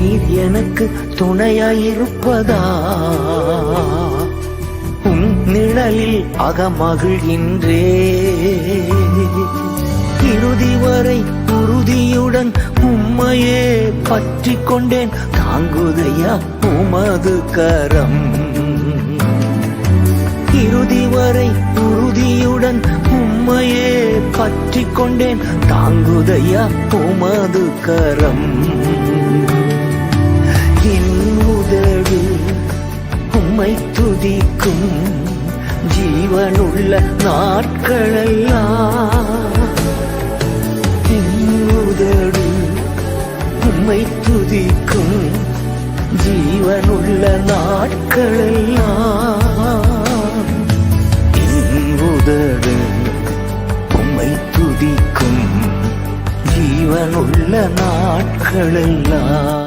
நீர் எனக்கு துணையாயிருப்பதா உன் நிழலில் அகமகிழ்கின்றே இறுதி வரை உறுதியுடன் உம்மையே பற்றி கொண்டேன் தாங்குதையா உமது கரம் இறுதி வரை உறுதியுடன் உம்மையே பற்றி கொண்டேன் தாங்குதையா உமது கரம் என் உதடு உம்மை துதிக்கும் ஜீவனுள்ள நாட்களெல்லாம் உதடு உம்மை துதிக்கும் ஜீவனுள்ள நாட்களெல்லாம் உதடு உம்மை துதிக்கும் ஜீவனுள்ள நாட்களெல்லாம்